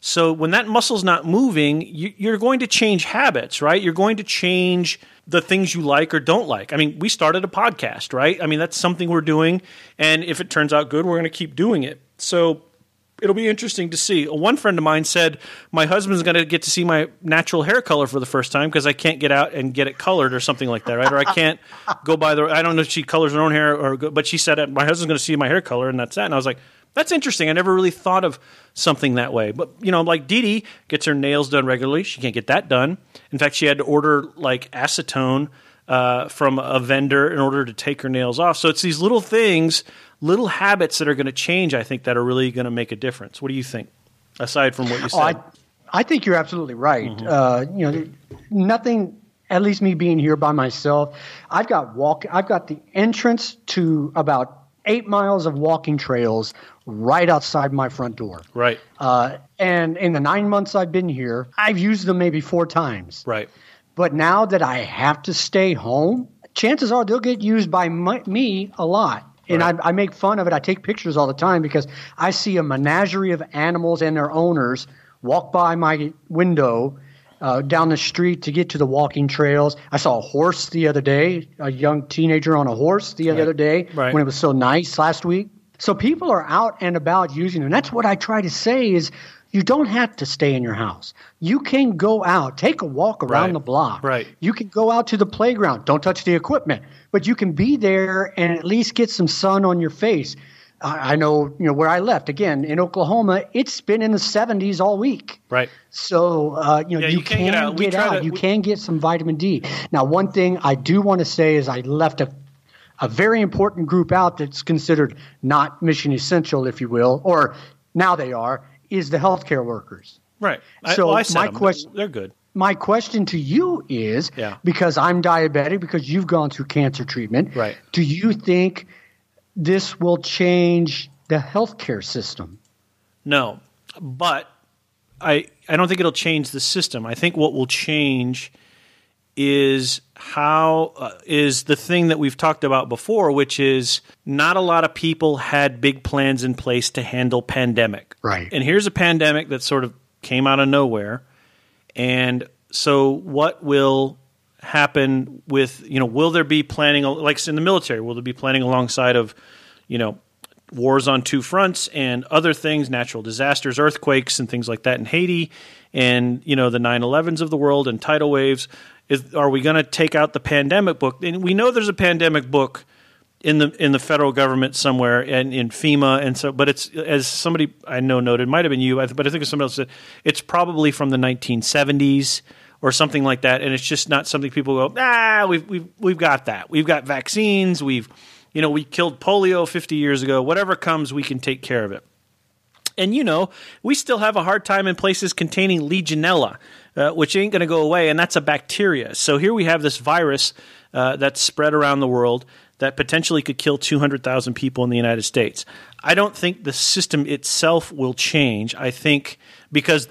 So when that muscle's not moving, you're going to change habits, right? You're going to change the things you like or don't like. We started a podcast, right? That's something we're doing, and if it turns out good, we're going to keep doing it. So it'll be interesting to see. One friend of mine said, my husband's going to get to see my natural hair color for the first time because I can't get out and get it colored or something like that, right? Or I can't go by I don't know if she colors her own hair, but she said, my husband's going to see my hair color, and that's that. And I was like, that's interesting. I never really thought of something that way. But, like Dee Dee gets her nails done regularly. She can't get that done. In fact, she had to order acetone from a vendor in order to take her nails off. So it's these little things, little habits that are going to change, I think, that are really going to make a difference. What do you think, aside from what you said? I think you're absolutely right. Mm-hmm. Nothing, at least me being here by myself, I've got the entrance to about 8 miles of walking trails right outside my front door. Right. And in the 9 months I've been here, I've used them maybe 4 times. Right. But now that I have to stay home, chances are they'll get used by me a lot. And right. I make fun of it. I take pictures all the time because I see a menagerie of animals and their owners walk by my window down the street to get to the walking trails. I saw a horse the other day, a young teenager on a horse the other day when it was so nice last week. So people are out and about using them. And that's what I try to say is you don't have to stay in your house. You can go out, take a walk around the block. Right. You can go out to the playground. Don't touch the equipment. But you can be there and at least get some sun on your face. I know, where I left, again, in Oklahoma, it's been in the 70s all week. Right. So, you can get out. You can get some vitamin D. Now, one thing I do want to say is I left a very important group out that's considered not mission essential, if you will, or now they are, is the healthcare workers. Right. So my question, they're good. My question to you is, because I'm diabetic, because you've gone through cancer treatment, right? Do you think this will change the healthcare system? No, but I don't think it'll change the system. I think what will change is is the thing that we've talked about before, which is not a lot of people had big plans in place to handle pandemic. Right. And here's a pandemic that sort of came out of nowhere. And so what will happen with, will there be planning, like in the military, will there be planning alongside of, wars on two fronts and other things, natural disasters, earthquakes and things like that in Haiti and, the 9/11s of the world and tidal waves? Are we going to take out the pandemic book? And we know there's a pandemic book in the federal government somewhere and in FEMA. And so, but it's, as somebody I know noted, might have been you, but I think somebody else said, it's probably from the 1970s or something like that. And it's just not something people go, we've got that. We've got vaccines. We killed polio 50 years ago. Whatever comes, we can take care of it. And, we still have a hard time in places containing Legionella, which ain't going to go away, and that's a bacteria. So here we have this virus that's spread around the world that potentially could kill 200,000 people in the United States. I don't think the system itself will change. I think because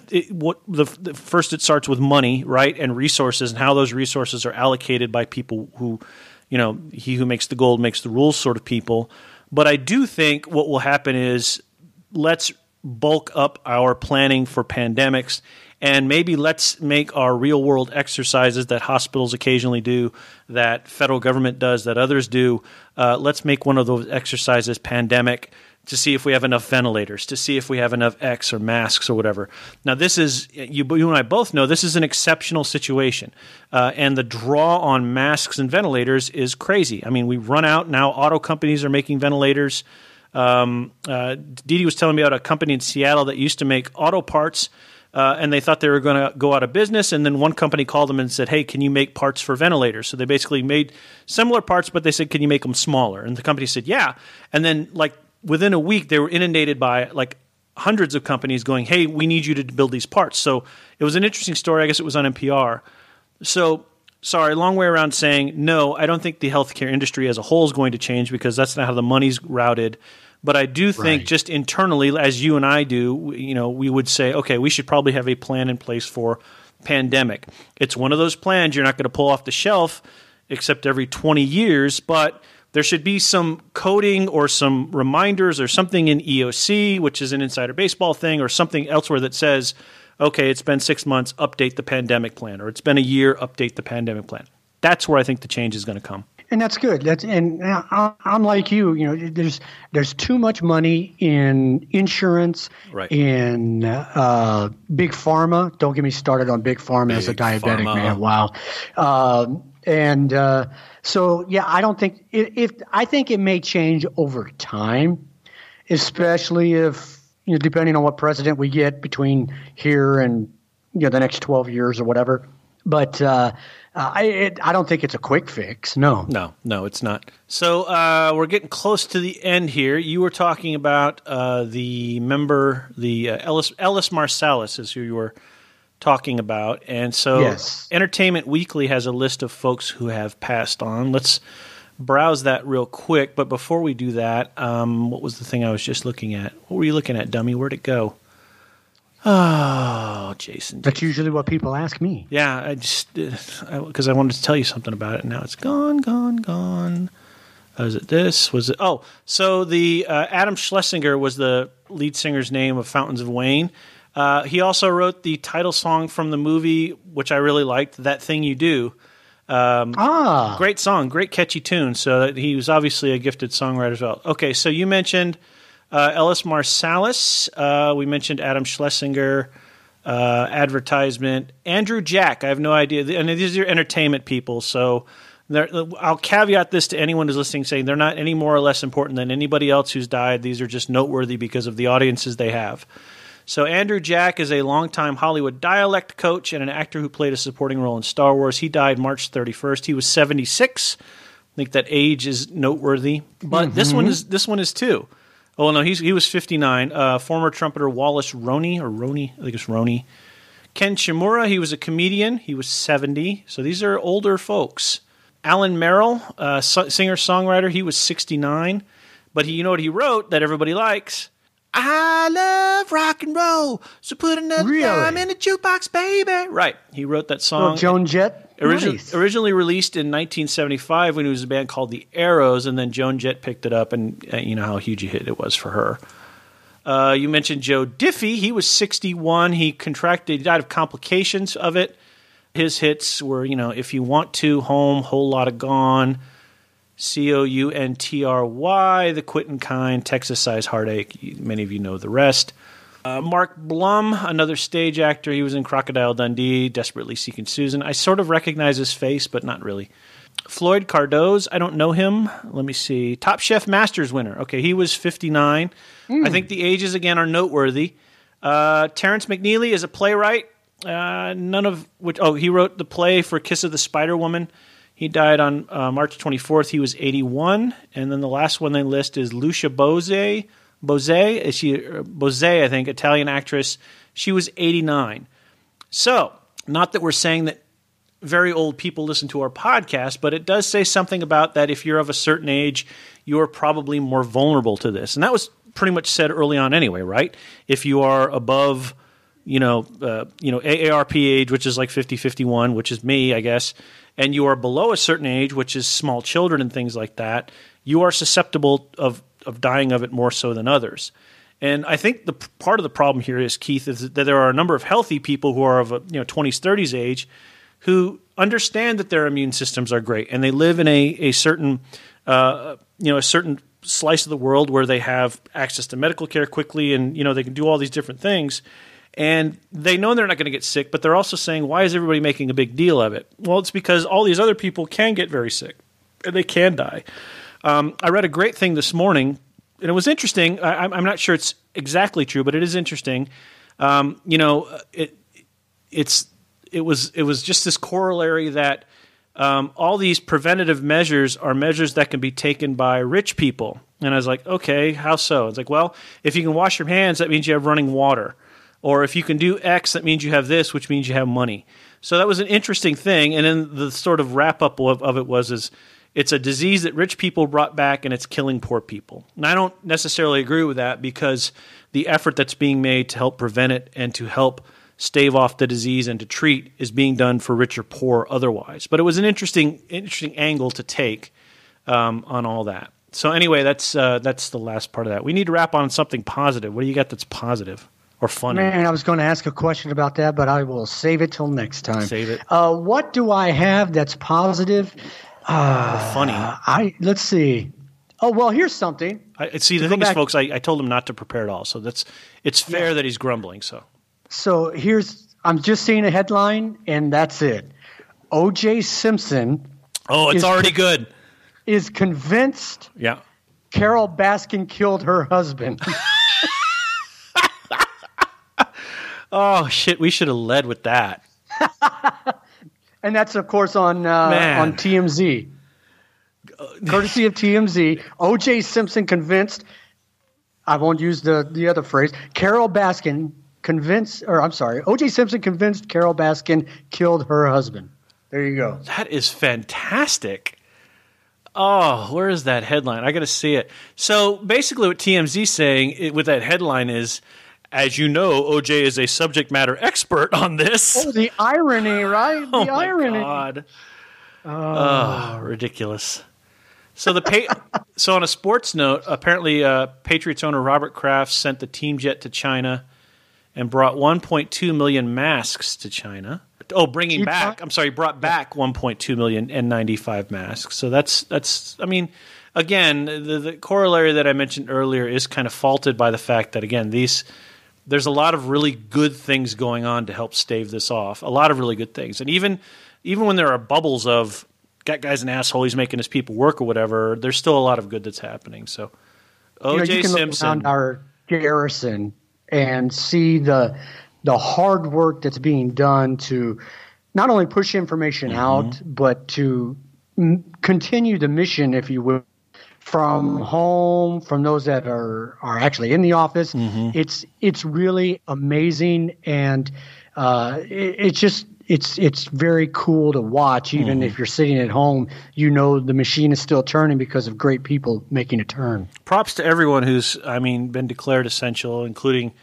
first it starts with money, right, and resources, and how those resources are allocated by people who, he who makes the gold makes the rules sort of people. But I do think what will happen is let's bulk up our planning for pandemics, and maybe let's make our real-world exercises that hospitals occasionally do, that federal government does, that others do. Let's make one of those exercises pandemic to see if we have enough ventilators, to see if we have enough X or masks or whatever. Now, this is, you and I both know, this is an exceptional situation, and the draw on masks and ventilators is crazy. I mean, we've run out. Now auto companies are making ventilators. Didi was telling me about a company in Seattle that used to make auto parts, and they thought they were going to go out of business. And then one company called them and said, hey, can you make parts for ventilators? So they basically made similar parts, but they said, can you make them smaller? And the company said, yeah. And then within a week, they were inundated by hundreds of companies going, hey, we need you to build these parts. So it was an interesting story. I guess it was on NPR. So sorry, long way around saying, no, I don't think the healthcare industry as a whole is going to change because that's not how the money's routed. But I do think just internally, as you and I do, we would say, okay, we should probably have a plan in place for pandemic. It's one of those plans you're not going to pull off the shelf except every 20 years, but there should be some coding or some reminders or something in EOC, which is an insider baseball thing, or something elsewhere that says, okay, it's been 6 months, update the pandemic plan, or it's been a year, update the pandemic plan. That's where I think the change is going to come. And that's good. I'm like you. There's too much money in insurance, in big pharma. Don't get me started on big pharma as a diabetic man. Wow. So yeah, I don't think I think it may change over time, especially if depending on what president we get between here and the next 12 years or whatever. But I don't think it's a quick fix. No, it's not. So we're getting close to the end here. You were talking about the member, Ellis Marsalis is who you were talking about. And so yes. Entertainment Weekly has a list of folks who have passed on. Let's browse that real quick. But before we do that, what was the thing I was just looking at? What were you looking at, dummy? Where'd it go? Oh, Jason. That's usually what people ask me. Yeah, I just because I wanted to tell you something about it, and now it's gone. Was it this? Was it? Oh, so the Adam Schlesinger was the lead singer's name of Fountains of Wayne. He also wrote the title song from the movie, which I really liked, That Thing You Do. Great song, great catchy tune. So he was obviously a gifted songwriter as well. Okay, so you mentioned Ellis Marsalis. We mentioned Adam Schlesinger, advertisement. Andrew Jack, I have no idea. And these are entertainment people, so I'll caveat this to anyone who's listening, saying they're not any more or less important than anybody else who's died. These are just noteworthy because of the audiences they have. So Andrew Jack is a longtime Hollywood dialect coach and an actor who played a supporting role in Star Wars. He died March 31st. He was 76. I think that age is noteworthy. But this one is too. Oh, no, he was 59. Former trumpeter Wallace Roney, I think it's Roney. Ken Shimura, he was a comedian. He was 70. So these are older folks. Alan Merrill, singer-songwriter, he was 69. But you know what he wrote that everybody likes? I love rock and roll, so put another dime in the jukebox, baby. Right. He wrote that song. Well, Joan Jett. Originally released in 1975 when he was a band called The Arrows, and then Joan Jett picked it up, and you know how huge a hit it was for her. You mentioned Joe Diffie. He was 61. He died of complications of it. His hits were, you know, If You Want To, Home, Whole Lotta Gone, Country, The Quittin' Kind, Texas Size Heartache. Many of you know the rest. Mark Blum, another stage actor. He was in Crocodile Dundee, Desperately Seeking Susan. I sort of recognize his face, but not really. Floyd Cardoz, I don't know him. Let me see. Top Chef Masters winner. Okay, he was 59. I think the ages, again, are noteworthy. Terrence McNeely is a playwright. None of which... Oh, he wrote the play for Kiss of the Spider Woman. He died on March 24th. He was 81. And then the last one they list is Lucia Bose. Bose, I think, Italian actress. She was 89. So, not that we're saying that very old people listen to our podcast, but it does say something about that if you're of a certain age, you're probably more vulnerable to this. And that was pretty much said early on anyway, right? If you are above, AARP age, which is like 50, 51, which is me, I guess, and you are below a certain age, which is small children and things like that, you are susceptible of dying of it more so than others. And I think the part of the problem here is, Keith, is that there are a number of healthy people who are of 20s, 30s age who understand that their immune systems are great, and they live in a certain certain slice of the world where they have access to medical care quickly, and they can do all these different things. And they know they're not going to get sick, but they're also saying, why is everybody making a big deal of it? Well, it's because all these other people can get very sick, and they can die. I read a great thing this morning, and it was interesting. I'm not sure it's exactly true, but it is interesting. It was just this corollary that all these preventative measures are measures that can be taken by rich people. And I was like, okay, how so? It's like, well, if you can wash your hands, that means you have running water. Or if you can do X, that means you have this, which means you have money. So that was an interesting thing. And then the sort of wrap-up of it was it's a disease that rich people brought back, and it's killing poor people. And I don't necessarily agree with that, because the effort that's being made to help prevent it and to help stave off the disease and to treat is being done for rich or poor otherwise. But it was an interesting angle to take on all that. So anyway, that's the last part of that. We need to wrap on something positive. What do you got that's positive or funny? Man, I was going to ask a question about that, but I will save it till next time. Save it. What do I have that's positive? Funny. Let's see. Oh, well, here's something. The thing is, folks, I told him not to prepare at all, so it's fair that he's grumbling. So I'm just seeing a headline, and that's it. O.J. Simpson. Oh, it's already good. Is convinced. Yeah. Carol Baskin killed her husband. Oh shit! We should have led with that. And that's, of course, on TMZ. Courtesy of TMZ, O.J. Simpson convinced, I won't use the other phrase, O.J. Simpson convinced Carol Baskin killed her husband. There you go. That is fantastic. Oh, where is that headline? I got to see it. So basically what TMZ's saying with that headline is, as you know, O.J. is a subject matter expert on this. Oh, the irony, right? The irony. My God. Oh, ridiculous. So so on a sports note, apparently Patriots owner Robert Kraft sent the team jet to China and brought 1.2 million masks to China. Oh, brought back 1.2 million N95 masks. So that's I mean, again, the corollary that I mentioned earlier is kind of faulted by the fact that, again, there's a lot of really good things going on to help stave this off. A lot of really good things. And even when there are bubbles of, that guy's an asshole, he's making his people work or whatever, there's still a lot of good that's happening. So O.J. Simpson. Look around our garrison and see the hard work that's being done to not only push information out, but to continue the mission, if you will, from home, from those that are actually in the office. It's really amazing, and it's it's very cool to watch. Even if you're sitting at home, you know the machine is still turning because of great people making a turn. Props to everyone who's, been declared essential, including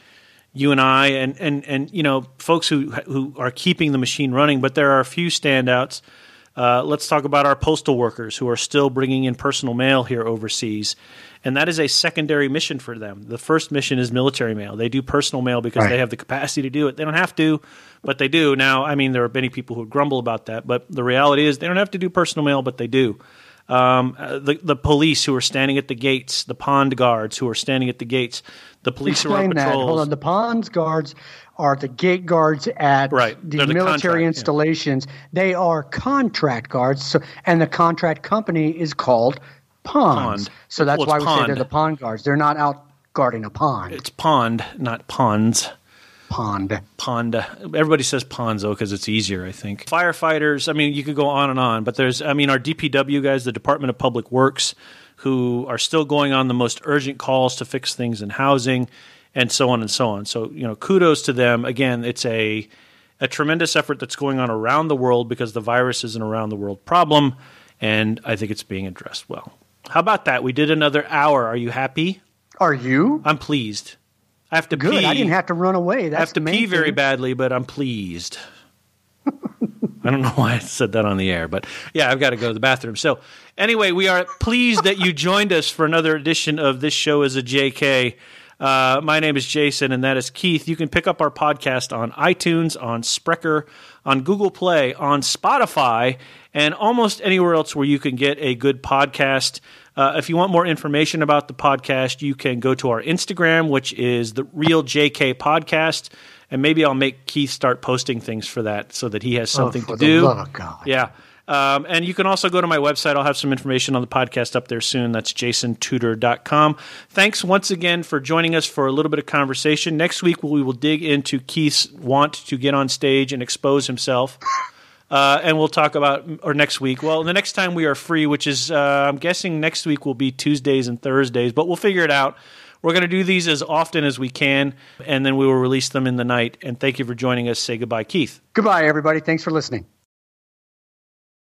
you and I, and folks who are keeping the machine running. But there are a few standouts. Let's talk about our postal workers who are still bringing in personal mail here overseas. And that is a secondary mission for them. The first mission is military mail. They do personal mail because they have the capacity to do it. They don't have to, but they do. Now, there are many people who grumble about that, but the reality is they don't have to do personal mail, but they do. The police who are standing at the gates, the pond guards who are standing at the gates, the police who are on patrols. Hold on, the pond guards are the gate guards at the military installations. Yeah. They are contract guards, and the contract company is called Pond. So that's why we say they're the pond guards. They're not out guarding a pond. It's pond, not ponds. Pond. Everybody says ponds, though, because it's easier, I think. Firefighters, you could go on and on. But there's, our DPW guys, the Department of Public Works, who are still going on the most urgent calls to fix things in housing, and so on and so on. So, kudos to them. Again, it's a tremendous effort that's going on around the world because the virus is an around-the-world problem, and I think it's being addressed well. How about that? We did another hour. Are you happy? Are you? I'm pleased. I have to pee. Good. I didn't have to run away. I have to pee very badly, but I'm pleased. I don't know why I said that on the air, but yeah, I've got to go to the bathroom. So anyway, we are pleased that you joined us for another edition of This Show is a JK. My name is Jason, and that is Keith. You can pick up our podcast on iTunes, on Spreaker, on Google Play, on Spotify, and almost anywhere else where you can get a good podcast. If you want more information about the podcast, you can go to our Instagram, which is the Real JK Podcast, and maybe I'll make Keith start posting things for that so that he has something to do. For the love of God. Yeah. And you can also go to my website. I'll have some information on the podcast up there soon. That's jasontudor.com. Thanks once again for joining us for a little bit of conversation. Next week, we will dig into Keith's want to get on stage and expose himself. And we'll talk about, or next week, well, the next time we are free, which is, I'm guessing next week will be Tuesdays and Thursdays, but we'll figure it out. We're going to do these as often as we can, and then we will release them in the night. And thank you for joining us. Say goodbye, Keith. Goodbye, everybody. Thanks for listening.